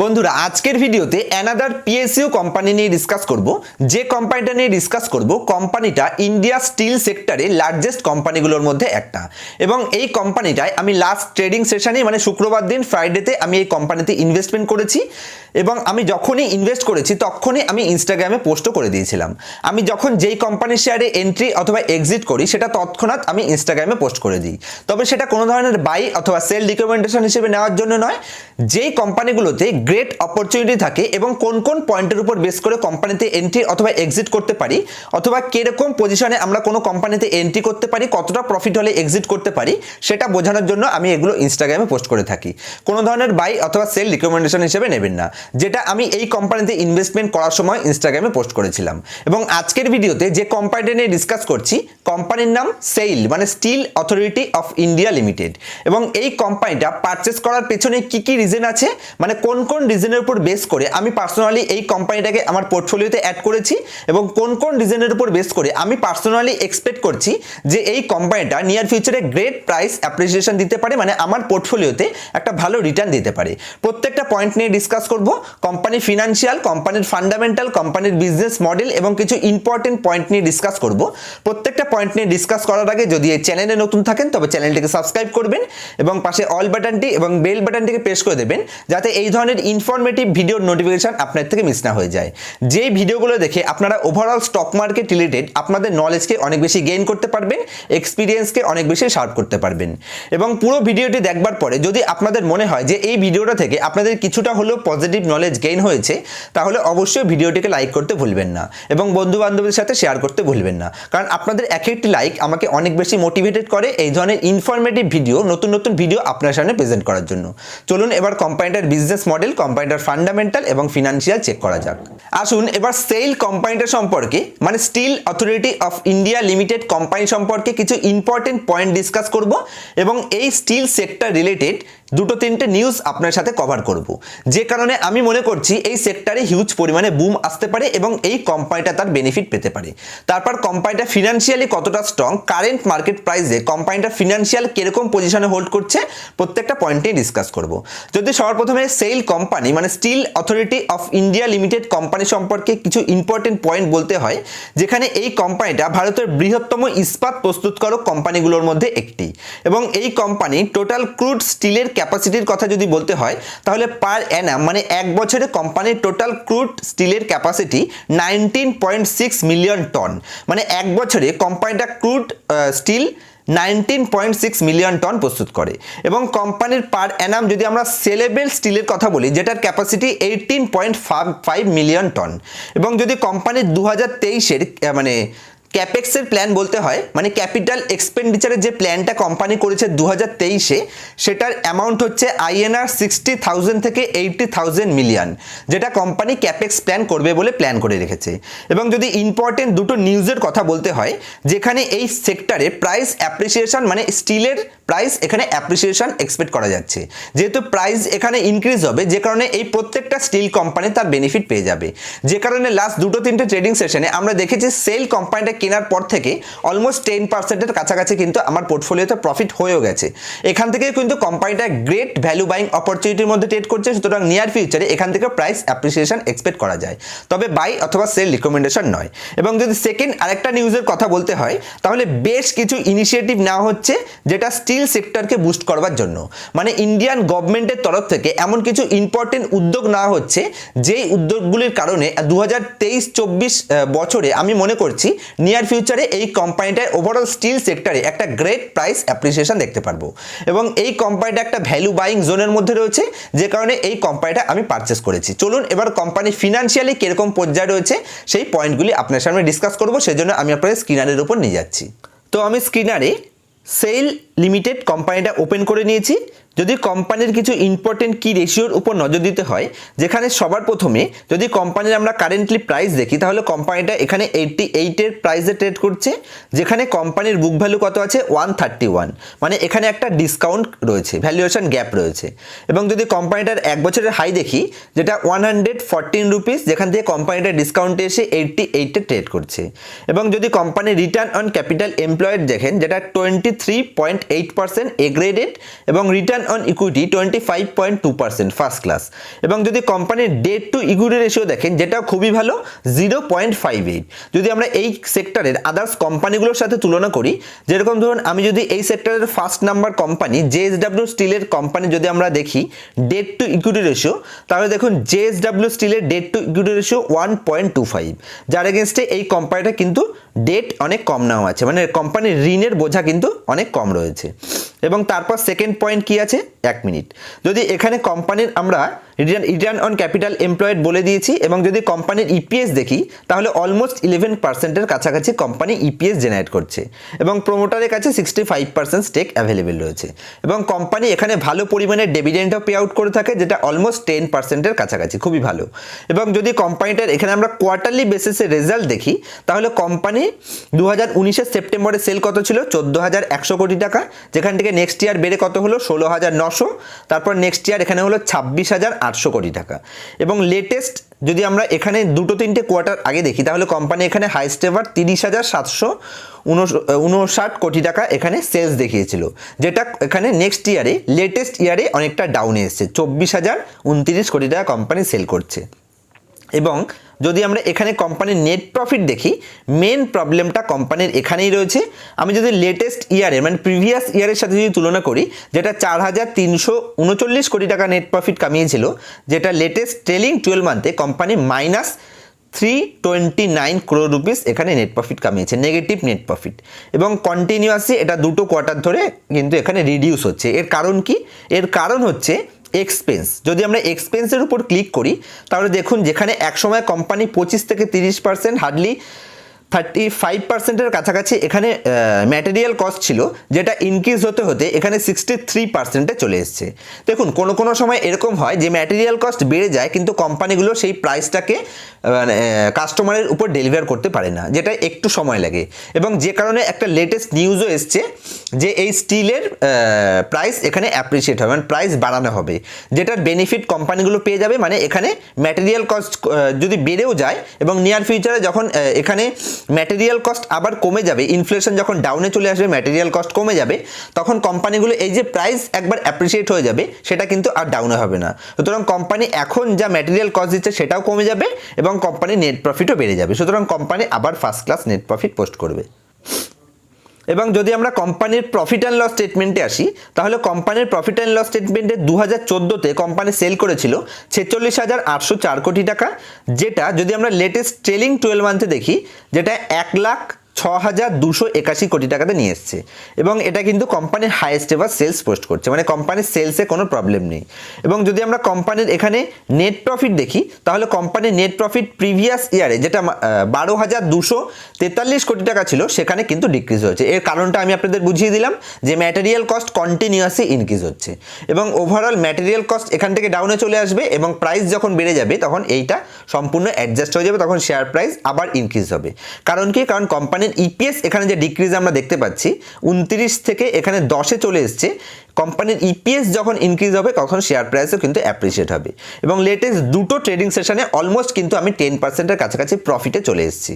বন্ধুরা আজকের ভিডিওতে অ্যানাদার পিএসইউ কোম্পানি নিয়ে ডিসকাস করব। যে কোম্পানিটা নিয়ে ডিসকাস করব কোম্পানিটা ইন্ডিয়া স্টিল সেক্টরে লার্জেস্ট কোম্পানিগুলোর মধ্যে একটা, এবং এই কোম্পানিটায় আমি লাস্ট ট্রেডিং সেশনে মানে শুক্রবার দিন ফ্রাইডেতে আমি এই কোম্পানিতে ইনভেস্টমেন্ট করেছি, এবং আমি যখনই ইনভেস্ট করেছি তখনই আমি ইনস্টাগ্রামে পোস্টও করে দিয়েছিলাম। আমি যখন যেই কোম্পানির শেয়ারে এন্ট্রি অথবা এক্সিট করি সেটা তৎক্ষণাৎ আমি ইনস্টাগ্রামে পোস্ট করে দিই, তবে সেটা কোনো ধরনের বাই অথবা সেল রিকমেন্ডেশন হিসেবে নেওয়ার জন্য নয়। যেই কোম্পানিগুলোতে গ্রেট অপরচুনিটি থাকে এবং কোন কোন পয়েন্টের উপর বেস করে কোম্পানিতে এন্ট্রি অথবা এক্সিট করতে পারি, অথবা কিরকম পজিশনে আমরা কোনো কোম্পানিতে এন্ট্রি করতে পারি, কতটা প্রফিট হলে এক্সিট করতে পারি, সেটা বোঝানোর জন্য আমি এগুলো ইনস্টাগ্রামে পোস্ট করে থাকি। কোনো ধরনের বাই অথবা সেল রিকমেন্ডেশন হিসেবে নেবেন না, যেটা আমি এই কোম্পানিতে ইনভেস্টমেন্ট করার সময় ইনস্টাগ্রামে পোস্ট করেছিলাম। এবং আজকের ভিডিওতে যে কোম্পানিটা নিয়ে ডিসকাস করছি কোম্পানির নাম সেইল মানে steel authority of India limited. এবং এই কোম্পানিটা পারচেস করার পেছনে কি কি রিজন আছে, মানে কোন কোন রিজনের উপর বেস করে আমি পার্সোনালি এই কোম্পানিটাকে আমার পোর্টফোলিওতে অ্যাড করেছি, এবং কোন কোন রিজনের উপর বেস করে আমি পার্সোনালি এক্সপেক্ট করছি যে এই কোম্পানিটা নিয়ার ফিউচারে গ্রেট প্রাইস অ্যাপ্রিসিয়েশন দিতে পারে, মানে আমার পোর্টফোলিওতে একটা ভালো রিটার্ন দিতে পারে। প্রত্যেকটা পয়েন্ট নিয়ে ডিসকাস করব, কোম্পানির ফিনান্সিয়াল, কোম্পানির ফান্ডামেন্টাল, কোম্পানির বিজনেস মডেল এবং কিছু ইম্পর্টেন্ট পয়েন্ট নিয়ে ডিসকাস করব। প্রত্যেকটা পয়েন্ট নিয়ে ডিসকাস করার আগে যদি এই চ্যানেলে নতুন থাকেন তবে চ্যানেলটিকে সাবস্ক্রাইব করবেন এবং পাশে অল বাটনটি এবং বেল বাটনটিকে প্রেস করে দেবেন, যাতে এই ধরনের ইনফরমেটিভ ভিডিওর নোটিফিকেশন আপনার থেকে মিস না হয়ে যায়। যেই ভিডিওগুলো দেখে আপনারা ওভারঅল স্টক মার্কেট রিলেটেড আপনাদের নলেজকে অনেক বেশি গেইন করতে পারবেন, এক্সপিরিয়েন্সকে অনেক বেশি শার্প করতে পারবেন। এবং পুরো ভিডিওটি দেখবার পরে যদি আপনাদের মনে হয় যে এই ভিডিওটা থেকে আপনাদের কিছুটা হলেও পজিটিভ নলেজ গেইন হয়েছে, তাহলে অবশ্যই ভিডিওটিকে লাইক করতে ভুলবেন না এবং বন্ধু বান্ধবদের সাথে শেয়ার করতে ভুলবেন না, কারণ আপনাদের এক একটি লাইক আমাকে অনেক বেশি মোটিভেটেড করে এই ধরনের ইনফরমেটিভ ভিডিও, নতুন নতুন ভিডিও আপনার সামনে প্রেজেন্ট করার জন্য। চলুন এবার কোম্পানিটার বিজনেস মডেল, কোম্পানিটার ফান্ডামেন্টাল এবং ফিনান্সিয়াল চেক করা যাক। আসুন এবার সেইল কোম্পানিটা সম্পর্কে মানে steel authority of India limited company সম্পর্কে কিছু ইম্পর্টেন্ট পয়েন্ট ডিসকাস করব, এবং এই স্টিল সেক্টর রিলেটেড দুটো তিনটে নিউজ আপনার সাথে কভার করব, যে কারণে আমি মনে করছি এই সেক্টরে হিউজ পরিমাণে বুম আসতে পারে এবং এই কোম্পানিটা তার বেনিফিট পেতে পারে। তারপর কোম্পানিটা ফিনান্সিয়ালি কতটা স্ট্রং, কারেন্ট মার্কেট প্রাইসে কোম্পানিটা ফিনান্সিয়াল কিরকম পজিশনে হোল্ড করছে, প্রত্যেকটা পয়েন্টে ডিসকাস করব। যদি সবার প্রথমে সেইল কোম্পানি মানে steel authority of India limited company সম্পর্কে কিছু ইম্পর্টেন্ট পয়েন্ট বলতে হয়, যেখানে এই কোম্পানিটা ভারতের বৃহত্তম ইস্পাত প্রস্তুতকারক কোম্পানিগুলোর মধ্যে একটি, এবং এই কোম্পানি টোটাল ক্রুড স্টিলের ক্যাপাসিটির কথা যদি বলতে হয় তাহলে পার অ্যানাম মানে এক বছরে কোম্পানির টোটাল ক্রুড স্টিলের ক্যাপাসিটি 19.6 মিলিয়ন টন, মানে এক বছরে কোম্পানিটা ক্রুড স্টিল 19.6 মিলিয়ন টন প্রস্তুত করে। এবং কোম্পানির পার অ্যানাম যদি আমরা সেলেবল স্টিলের কথা বলি, যেটার ক্যাপাসিটি 18.5 মিলিয়ন টন। এবং যদি কোম্পানির 2023-এর মানে ক্যাপেক্সের প্ল্যান বলতে হয়, মানে ক্যাপিটাল এক্সপেন্ডিচারের যে প্ল্যানটা কোম্পানি করেছে 2023-এ, সেটার অ্যামাউন্ট হচ্ছে INR 60,000 থেকে 80,000 মিলিয়ন, যেটা কোম্পানি ক্যাপেক্স প্ল্যান করবে বলে প্ল্যান করে রেখেছে। এবং যদি ইম্পর্টেন্ট দুটো নিউজের কথা বলতে হয়, যেখানে এই সেক্টরে প্রাইস অ্যাপ্রিসিয়েশন মানে স্টিলের প্রাইস এখানে অ্যাপ্রিসিয়েশন এক্সপেক্ট করা যাচ্ছে, যেহেতু প্রাইস এখানে ইনক্রিজ হবে, যে কারণে এই প্রত্যেকটা স্টিল কোম্পানি তার বেনিফিট পেয়ে যাবে। যে কারণে লাস্ট দুটো তিনটে ট্রেডিং সেশনে আমরা দেখেছি সেল কোম্পানিটা কেনার পর থেকে অলমোস্ট 10%-এর কাছাকাছি কিন্তু আমার পোর্টফোলিওতে প্রফিট হয়েও গেছে। এখান থেকে কিন্তু কোম্পানিটা গ্রেট ভ্যালু বাইং অপরচুনিটির মধ্যে ট্রেড করছে, সুতরাং নিয়ার ফিউচারে এখান থেকে প্রাইস অ্যাপ্রিসিয়েশন এক্সপেক্ট করা যায়, তবে বাই অথবা সেল রিকমেন্ডেশন নয়। এবং যদি সেকেন্ড আরেকটা নিউজের কথা বলতে হয়, তাহলে বেশ কিছু ইনিশিয়েটিভ নেওয়া হচ্ছে যেটা স্টিল সেক্টরকে বুস্ট করবার জন্য, মানে ইন্ডিয়ান গভর্নমেন্টের তরফ থেকে এমন কিছু ইম্পর্টেন্ট উদ্যোগ নেওয়া হচ্ছে, যেই উদ্যোগগুলির কারণে 2023-24 বছরে আমি মনে করছি নিয়ার ফিউচারে এই কোম্পানিটার ওভারঅল স্টিল সেক্টরে একটা গ্রেট প্রাইস অ্যাপ্রিসিয়েশন দেখতে পারবো। এবং এই কোম্পানিটা একটা ভ্যালু বাইং জোনের মধ্যে রয়েছে, যে কারণে এই কোম্পানিটা আমি পারচেস করেছি। চলুন এবার কোম্পানি ফিনান্সিয়ালি কিরকম পর্যায়ে রয়েছে সেই পয়েন্টগুলি আপনার সামনে ডিসকাস করব, সেজন্য আমি আপনাদের স্ক্রিনারের উপর নিয়ে যাচ্ছি। তো আমি স্ক্রিনারে সেইল লিমিটেড কোম্পানিটা ওপেন করে নিয়েছি। যদি কোম্পানির কিছু ইম্পর্টেন্ট কি রেশিওর উপর নজর দিতে হয়, যেখানে সবার প্রথমে যদি কোম্পানির আমরা কারেন্টলি প্রাইস দেখি, তাহলে কোম্পানিটা এখানে 88-এর প্রাইসে ট্রেড করছে, যেখানে কোম্পানির বুক ভ্যালু কত আছে 131, মানে এখানে একটা ডিসকাউন্ট রয়েছে, ভ্যালুয়েশন গ্যাপ রয়েছে। এবং যদি কোম্পানিটার এক বছরের হাই দেখি, যেটা 114 রুপিস, যেখান থেকে কোম্পানিটা ডিসকাউন্টে এসে 88-এ ট্রেড করছে। এবং যদি কোম্পানির রিটার্ন অন ক্যাপিটাল এমপ্লয়েড দেখেন, যেটা 23.8% এ গ্রেডেড, এবং return return on equity 25.2%, first class. এবং যদি কোম্পানির ডেট টু ইকুইটি রেশিও দেখেন, যেটাও খুবই ভালো, 0.58। যদি আমরা এই সেক্টরের আদার্স কোম্পানিগুলোর সাথে তুলনা করি, যেরকম ধরুন আমি যদি এই সেক্টরের ফার্স্ট নাম্বার কোম্পানি জেএসডব্লিউ স্টিলের কোম্পানি যদি আমরা দেখি ডেট টু ইকুইটি রেশিও, তাহলে দেখুন জেএসডব্লিউ স্টিলের ডেট টু ইকুইটি রেশিও 1.25, যার এগেনস্টে এই কোম্পানিটা কিন্তু ডেট অনেক কম নেওয়া আছে, মানে কোম্পানির ঋণের বোঝা কিন্তু অনেক কম রয়েছে। এবং তারপর সেকেন্ড পয়েন্ট কি আছে, 1 মিনিট, যদি এখানে কোম্পানির আমরা রিটার্ন অন ক্যাপিটাল এমপ্লয়েড বলে দিয়েছি, এবং যদি কোম্পানির ইপিএস দেখি তাহলে অলমোস্ট 11%-এর কাছাকাছি কোম্পানি ইপিএস জেনারেট করছে, এবং প্রোমোটারের কাছে 65% স্টেক অ্যাভেলেবেল রয়েছে, এবং কোম্পানি এখানে ভালো পরিমাণে ডিভিডেন্ডও পে আউট করে থাকে, যেটা অলমোস্ট 10%-এর কাছাকাছি, খুবই ভালো। এবং যদি কোম্পানিটার এখানে আমরা কোয়ার্টারলি বেসিসে রেজাল্ট দেখি, তাহলে কোম্পানি 2019-এর সেপ্টেম্বরে সেল কত ছিল, 14,100 কোটি টাকা, যেখান থেকে নেক্সট ইয়ার বেড়ে কত হলো, 16,900, তারপর নেক্সট ইয়ার এখানে হলো 26,800 কোটি টাকা। এবং লেটেস্ট যদি আমরা এখানে 2-3টে কোয়ার্টার আগে দেখি, তাহলে কোম্পানি এখানে হাইস্ট এভার 30,759 কোটি টাকা এখানে সেলস দেখিয়েছিল, যেটা এখানে নেক্সট ইয়ারে লেটেস্ট ইয়ারে অনেকটা ডাউনে এসছে, 24,029 কোটি টাকা কোম্পানি সেল করছে। এবং যদি আমরা এখানে কোম্পানির নেট প্রফিট দেখি, মেন প্রবলেমটা কোম্পানির এখানেই রয়েছে। আমি যদি লেটেস্ট ইয়ারের মানে প্রিভিয়াস ইয়ারের সাথে যদি তুলনা করি, যেটা 4,339 কোটি টাকা নেট প্রফিট কামিয়েছিল, যেটা লেটেস্ট ট্রেলিং 12 মান্থে কোম্পানি -329 crore রুপিস এখানে নেট প্রফিট কামিয়েছে, নেগেটিভ নেট প্রফিট। এবং কন্টিনিউয়াসলি এটা 2টো কোয়ার্টার ধরে কিন্তু এখানে রিডিউস হচ্ছে। এর কারণ কি? এর কারণ হচ্ছে এক্সপেন্স। যদি আমরা এক্সপেন্সের উপর ক্লিক করি, তাহলে দেখুন যেখানে একসময় কোম্পানি 25-30%, হার্ডলি 35%-এর কাছাকাছি এখানে ম্যাটেরিয়াল কস্ট ছিল, যেটা ইনক্রিজ হতে হতে এখানে 63%-এ চলে এসছে। দেখুন কোনো সময় এরকম হয় যে ম্যাটেরিয়াল কস্ট বেড়ে যায়, কিন্তু কোম্পানিগুলো সেই প্রাইসটাকে কাস্টমারের উপর ডেলিভার করতে পারে না, যেটা একটু সময় লাগে। এবং যে কারণে একটা লেটেস্ট নিউজও এসছে যে এই স্টিলের প্রাইস এখানে অ্যাপ্রিসিয়েট হবে, মানে প্রাইস বাড়ানো হবে, যেটার বেনিফিট কোম্পানিগুলো পেয়ে যাবে। মানে এখানে ম্যাটেরিয়াল কস্ট যদি বেড়েও যায় এবং নিয়ার ফিউচারে যখন এখানে ম্যাটেরিয়াল কস্ট আবার কমে যাবে, ইনফ্লেশন যখন ডাউনে চলে আসবে, ম্যাটেরিয়াল কস্ট কমে যাবে, তখন কোম্পানিগুলো এই যে প্রাইস একবার অ্যাপ্রিসিয়েট হয়ে যাবে, সেটা কিন্তু আর ডাউনে হবে না। সুতরাং কোম্পানি এখন যা ম্যাটেরিয়াল কস্ট দিচ্ছে সেটাও কমে যাবে, এবং কোম্পানির নেট প্রফিটও বেড়ে যাবে। সুতরাং কোম্পানি আবার first class net profit post করবে। এবং যদি আমরা কোম্পানির প্রফিট অ্যান্ড লস স্টেটমেন্টে আসি, তাহলে কোম্পানির প্রফিট অ্যান্ড লস স্টেটমেন্টে 2014-তে কোম্পানি সেল করেছিল 46,804 কোটি টাকা, যেটা যদি আমরা লেটেস্ট ট্রেলিং 12 মান্থে দেখি, যেটা 1,06,281 কোটি টাকাতে নিয়ে এসছে। এবং এটা কিন্তু কোম্পানির হাইয়েস্ট এভার সেলস পোস্ট করছে, মানে কোম্পানির সেলসে কোনো প্রবলেম নেই। এবং যদি আমরা কোম্পানির এখানে নেট প্রফিট দেখি, তাহলে কোম্পানির নেট প্রফিট প্রিভিয়াস ইয়ারে যেটা 12,243 কোটি টাকা ছিল, সেখানে কিন্তু ডিক্রিজ হয়েছে। এর কারণটা আমি আপনাদের বুঝিয়ে দিলাম, যে ম্যাটেরিয়াল কস্ট কন্টিনিউয়াসলি ইনক্রিজ হচ্ছে, এবং ওভারঅল ম্যাটেরিয়াল কস্ট এখান থেকে ডাউনে চলে আসবে, এবং প্রাইস যখন বেড়ে যাবে তখন এইটা সম্পূর্ণ অ্যাডজাস্ট হয়ে যাবে, তখন শেয়ার প্রাইস আবার ইনক্রিজ হবে। কারণ কি? কারণ কোম্পানির ইপিএস এখানে যে ডিক্রিজ আমরা দেখতে পাচ্ছি 29 থেকে এখানে 10-এ চলে এসছে, কোম্পানির ইপিএস যখন ইনক্রিজ হবে তখন শেয়ার প্রাইসও কিন্তু অ্যাপ্রিসিয়েট হবে। এবং লেটেস্ট 2টো ট্রেডিং সেশনে অলমোস্ট কিন্তু আমি 10%-এর কাছাকাছি প্রফিটে চলে এসেছি।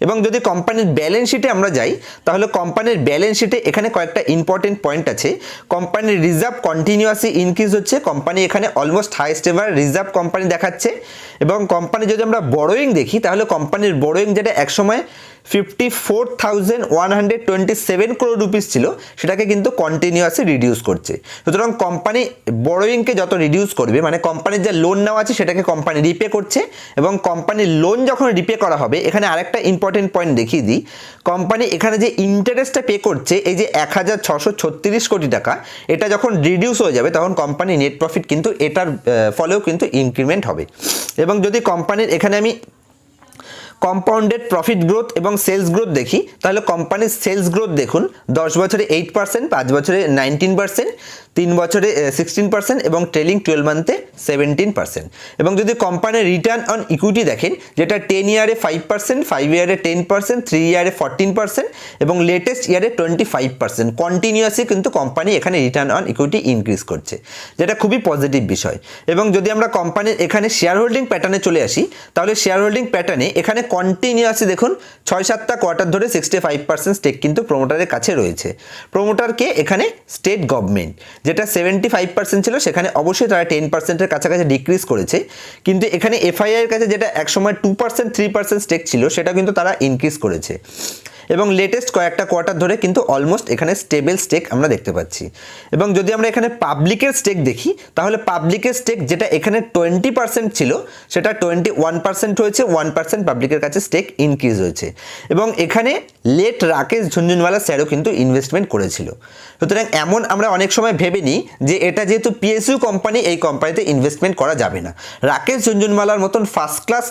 এবং যদি কোম্পানির ব্যালেন্স শিটে আমরা যাই, তাহলে কোম্পানির ব্যালেন্স শিটে এখানে কয়েকটা ইম্পর্টেন্ট পয়েন্ট আছে। কোম্পানির রিজার্ভ কন্টিনিউয়াসলি ইনক্রিজ হচ্ছে, কোম্পানি এখানে almost highest ever reserve company দেখাচ্ছে। এবং কোম্পানি যদি আমরা বড়োয়িং দেখি, তাহলে কোম্পানির বড়োয়িং যেটা একসময় 54,127 crore রুপিস ছিল, সেটাকে কিন্তু কন্টিনিউয়াসলি রিডিউস করছে। সুতরাং কোম্পানি বড়োয়িংকে যত রিডিউস করবে, মানে কোম্পানির যে লোন নেওয়া আছে সেটাকে কোম্পানি রিপে করছে, এবং কোম্পানির লোন যখন রিপে করা হবে, এখানে আরেকটা ইম্পর্টেন্ট পয়েন্ট দেখিয়ে দিই, কোম্পানি এখানে যে ইন্টারেস্টটা পে করছে, এই যে 1,636 কোটি টাকা, এটা যখন রিডিউস হয়ে যাবে তখন কোম্পানি নেট প্রফিট কিন্তু এটার ফলেও কিন্তু ইনক্রিমেন্ট হবে। এবং যদি কোম্পানির এখানে আমি কম্পাউন্ডেড প্রফিট গ্রোথ এবং সেলস গ্রোথ দেখি, তাহলে কোম্পানির সেলস গ্রোথ দেখুন 10 বছরে 8%, 5 বছরে 19%, 3 বছরে 16%, এবং ট্রেলিং 12 মান্থে 17%। এবং যদি কোম্পানির রিটার্ন অন ইকুইটি দেখেন, যেটা 10 ইয়ারে 5%, 5 ইয়ারে 10%, 3 ইয়ারে 14%, এবং লেটেস্ট ইয়ারে 25%, কন্টিনিউয়াসলি কিন্তু কোম্পানি এখানে রিটার্ন অন ইকুইটি ইনক্রিজ করছে, যেটা খুবই পজিটিভ বিষয়। এবং যদি আমরা কোম্পানির এখানে শেয়ার হোল্ডিং প্যাটার্নে চলে আসি, তাহলে শেয়ার হোল্ডিং প্যাটার্নে এখানে কন্টিনিউয়াসলি দেখুন 6-7টা কোয়ার্টার ধরে 65% স্টেক কিন্তু প্রমোটারের কাছে রয়েছে। প্রমোটারকে এখানে স্টেট গভর্নমেন্ট, যেটা 75% ছিল সেখানে অবশ্যই তারা 10%-এর কাছাকাছি ডিক্রিজ করেছে, কিন্তু এখানে এফআইআই এর কাছে যেটা একসময় 2% 3% স্টেক ছিল সেটা কিন্তু তারা ইনক্রিজ করেছে এবং লেটেস্ট কয়েকটা কোয়ার্টার ধরে কিন্তু অলমোস্ট এখানে স্টেবল স্টেক আমরা দেখতে পাচ্ছি। এবং যদি আমরা এখানে পাবলিকের স্টেক দেখি তাহলে পাবলিকের স্টেক যেটা এখানে 20% ছিল সেটা 21% হয়েছে, 1% পাবলিকের কাছে স্টেক ইনক্রিজ হয়েছে। এবং এখানে লেট রাকেশ ঝুনঝুনওয়ালা স্যারও কিন্তু ইনভেস্টমেন্ট করেছিল। সুতরাং এমন আমরা অনেক সময় ভেবে নিই যে এটা যেহেতু পিএসইউ কোম্পানি, এই কোম্পানিতে ইনভেস্টমেন্ট করা যাবে না। রাকেশ ঝুনঝুনওয়ালার মতন ফার্স্ট ক্লাস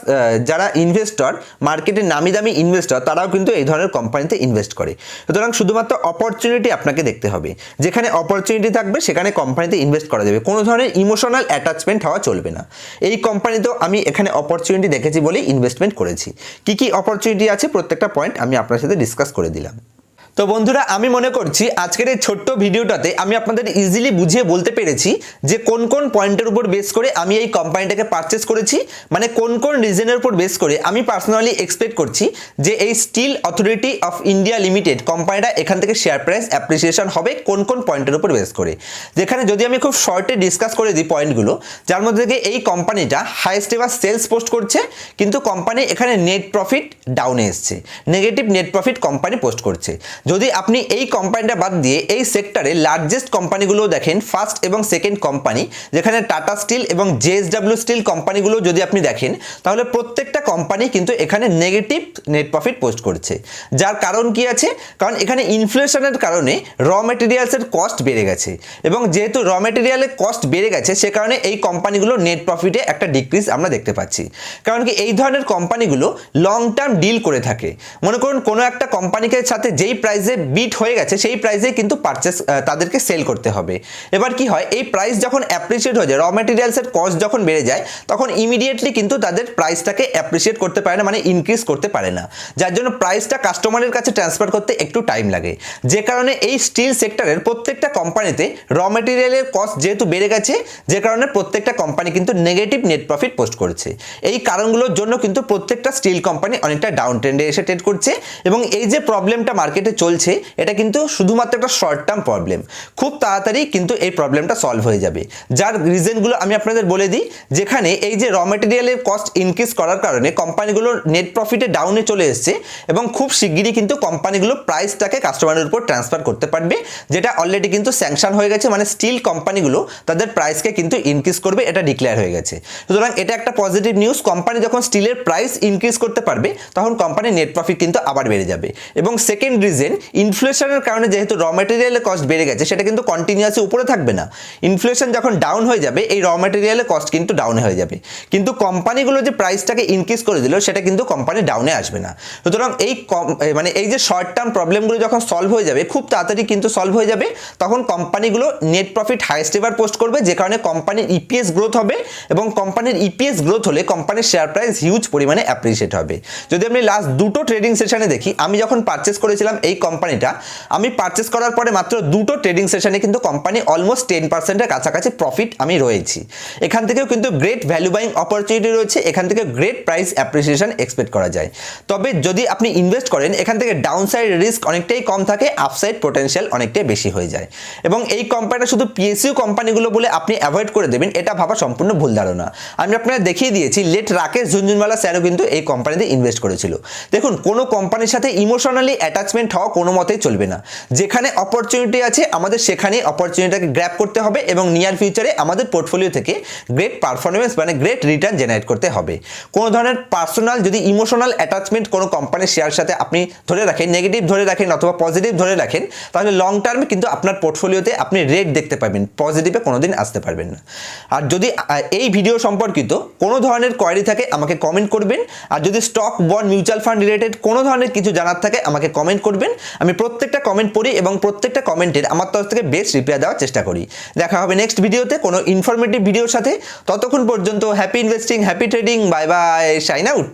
যারা ইনভেস্টর, মার্কেটের নামি দামি ইনভেস্টর, তারাও কিন্তু এই ধরনের কোম্পানিতে ইনভেস্ট করে। সুতরাং শুধুমাত্র অপরচুনিটি আপনাকে দেখতে হবে, যেখানে অপরচুনিটি থাকবে সেখানে কোম্পানিতে ইনভেস্ট করা যাবে, কোনো ধরনের ইমোশনাল অ্যাটাচমেন্ট হওয়া চলবে না। এই কোম্পানিতেও আমি এখানে অপরচুনিটি দেখেছি বলেই ইনভেস্টমেন্ট করেছি। কি কি অপরচুনিটি আছে প্রত্যেকটা পয়েন্ট আমি আপনার সাথে ডিসকাস করে দিলাম। তো বন্ধুরা, আমি মনে করছি আজকের এই ছোট্ট ভিডিওটাতে আমি আপনাদের ইজিলি বুঝিয়ে বলতে পেরেছি যে কোন কোন পয়েন্টের উপর বেস করে আমি এই কোম্পানিটাকে পারচেস করেছি, মানে কোন কোন রিজনের উপর বেস করে আমি পার্সোনালি এক্সপেক্ট করছি যে এই steel authority of India limited কোম্পানিটা এখান থেকে শেয়ার প্রাইস অ্যাপ্রিসিয়েশন হবে কোন কোন পয়েন্টের উপর বেস করে। যেখানে যদি আমি খুব শর্টে ডিসকাস করে দিই পয়েন্টগুলো, যার মধ্যে থেকে এই কোম্পানিটা হাইয়েস্ট এভার সেলস পোস্ট করছে, কিন্তু কোম্পানি এখানে নেট প্রফিট ডাউনে এসছে, negative net profit company post করছে। যদি আপনি এই কোম্পানিটা বাদ দিয়ে এই সেক্টরে লার্জেস্ট কোম্পানিগুলো দেখেন, ফার্স্ট এবং সেকেন্ড কোম্পানি যেখানে টাটা স্টিল এবং জেএসডব্লিউ স্টিল কোম্পানিগুলো যদি আপনি দেখেন, তাহলে প্রত্যেকটা কোম্পানি কিন্তু এখানে নেগেটিভ নেট প্রফিট পোস্ট করছে। যার কারণ কি আছে? কারণ এখানে ইনফ্লেশনের কারণে র মেটেরিয়ালসের কস্ট বেড়ে গেছে, এবং যেহেতু র মেটেরিয়ালের কস্ট বেড়ে গেছে সে কারণে এই কোম্পানিগুলো নেট প্রফিটে একটা ডিক্রিজ আমরা দেখতে পাচ্ছি। কারণ কি এই ধরনের কোম্পানিগুলো লং টার্ম ডিল করে থাকে। মনে করুন কোনো একটা কোম্পানিকে সাথে যেই প্রাইসে বিট হয়ে গেছে সেই প্রাইসে কিন্তু পারচেস তাদেরকে সেল করতে হবে। এবার কি হয়, এই প্রাইস যখন অ্যাপ্রিসিয়েট হয়ে যায়, র মেটেরিয়ালসের কস্ট যখন বেড়ে যায়, তখন ইমিডিয়েটলি কিন্তু তাদের প্রাইসটাকে অ্যাপ্রিসিয়েট করতে পারে না, মানে ইনক্রিজ করতে পারে না, যার জন্য প্রাইসটা কাস্টমারের কাছে ট্রান্সফার করতে একটু টাইম লাগে। যে কারণে এই স্টিল সেক্টরের প্রত্যেকটা কোম্পানিতে র মেটেরিয়ালের কস্ট যেহেতু বেড়ে গেছে, যে কারণে প্রত্যেকটা কোম্পানি কিন্তু নেগেটিভ নেট প্রফিট পোস্ট করছে। এই কারণগুলোর জন্য কিন্তু প্রত্যেকটা স্টিল কোম্পানি অনেকটা ডাউন ট্রেন্ডে এসে ট্রেড করছে, এবং এই যে প্রবলেমটা মার্কেটে চলছে এটা কিন্তু শুধুমাত্র একটা শর্ট টার্ম প্রবলেম। খুব তাড়াতাড়ি কিন্তু এই প্রবলেমটা সলভ হয়ে যাবে। যার রিজনগুলো আমি আপনাদের বলে দিই, যেখানে এই যে র মেটেরিয়ালের কস্ট ইনক্রিজ করার কারণে কোম্পানিগুলোর নেট প্রফিটে ডাউনে চলে এসছে, এবং খুব শিগগিরই কিন্তু কোম্পানিগুলো প্রাইসটাকে কাস্টমারের উপর ট্রান্সফার করতে পারবে, যেটা অলরেডি কিন্তু স্যাংশন হয়ে গেছে, মানে স্টিল কোম্পানিগুলো তাদের প্রাইসকে কিন্তু ইনক্রিজ করবে, এটা ডিক্লেয়ার হয়ে গেছে। সুতরাং এটা একটা পজিটিভ নিউজ। কোম্পানি যখন স্টিলের প্রাইস ইনক্রিজ করতে পারবে তখন কোম্পানির নেট প্রফিট কিন্তু আবার বেড়ে যাবে। এবং সেকেন্ড রিজন, ইনফ্লেশনের কারণে যেহেতু র মেটেরিয়ালের কস্ট বেড়ে গেছে সেটা কিন্তু কন্টিনিউয়াসলি উপরে থাকবে না। ইনফ্লেশন যখন ডাউন হয়ে যাবে এই র মেটেরিয়ালের কস্ট কিন্তু ডাউন হয়ে যাবে, কিন্তু কোম্পানিগুলো যে প্রাইসটাকে ইনক্রিজ করে দিল সেটা কিন্তু কোম্পানি ডাউনে আসবে না। সুতরাং মানে এই যে শর্ট টার্ম প্রবলেমগুলো যখন সলভ হয়ে যাবে, খুব তাড়াতাড়ি কিন্তু সলভ হয়ে যাবে, তখন কোম্পানিগুলো net profit highest ever post করবে, যে কারণে কোম্পানির ইপিএস গ্রোথ হবে, এবং কোম্পানির ইপিএস গ্রোথ হলে কোম্পানির শেয়ার প্রাইস হিউজ পরিমাণে অ্যাপ্রিসিয়েট হবে। যদি আমি লাস্ট দুটো ট্রেডিং সেশনে দেখি, আমি যখন পারচেস করেছিলাম এই কোম্পানিটা, আমি পারচেস করার পরে মাত্র দুটো ট্রেডিং সেশনে কিন্তু কোম্পানি অলমোস্ট 10%-এর কাছাকাছি প্রফিট আমি রয়েছি। এখান থেকেও কিন্তু গ্রেট ভ্যালু বাইং অপরচুনিটি রয়েছে, এখান থেকে গ্রেট প্রাইস অ্যাপ্রিসিয়েশন এক্সপেক্ট করা যায়। তবে যদি আপনি ইনভেস্ট করেন এখান থেকে ডাউনসাইড রিস্ক অনেকটাই কম থাকে, আপসাইড পোটেনশিয়াল অনেকটাই বেশি হয়ে যায়। এবং এই কোম্পানিটা শুধু পিএসইউ কোম্পানিগুলো বলে আপনি অ্যাভয়েড করে দেবেন, এটা ভাবা সম্পূর্ণ ভুল ধারণা। আমি আপনাদের দেখিয়ে দিয়েছি লেট রাকেশ ঝুনঝুনওয়ালা স্যারও কিন্তু এই কোম্পানিতে ইনভেস্ট করেছিল। দেখুন, কোনো কোম্পানির সাথে ইমোশনালি অ্যাটাচমেন্ট হওয়া কোনো মতেই চলবে না। যেখানে অপরচুনিটি আছে আমাদের সেখানেই অপরচুনিটিটাকে গ্র্যাব করতে হবে, এবং নিয়ার ফিউচারে আমাদের পোর্টফোলিও থেকে গ্রেট পারফরমেন্স মানে গ্রেট রিটার্ন জেনারেট করতে হবে। কোনো ধরনের পার্সোনাল যদি ইমোশনাল অ্যাটাচমেন্ট কোনো কোম্পানির শেয়ার সাথে আপনি ধরে রাখেন, নেগেটিভ ধরে রাখেন অথবা পজিটিভ ধরে রাখেন, তাহলে লং টার্মে কিন্তু আপনার পোর্টফোলিওতে আপনি রেট দেখতে পাবেন, পজিটিভে কোনোদিন আসতে পারবেন না। আর যদি এই ভিডিও সম্পর্কিত কোনো ধরনের কোয়ারি থাকে আমাকে কমেন্ট করবেন, আর যদি stock, bond, mutual fund related কোনো ধরনের কিছু জানার থাকে আমাকে কমেন্ট করবেন। আমি প্রত্যেকটা কমেন্ট পড়ি এবং প্রত্যেকটা কমেন্টের আমার তরফ থেকে বেস্ট রিপ্লাই দেওয়ার চেষ্টা করি। দেখা হবে নেক্সট ভিডিওতে কোনো ইনফরমেটিভ ভিডিওর সাথে। ততক্ষণ পর্যন্ত happy investing, happy trading, bye bye, sign out.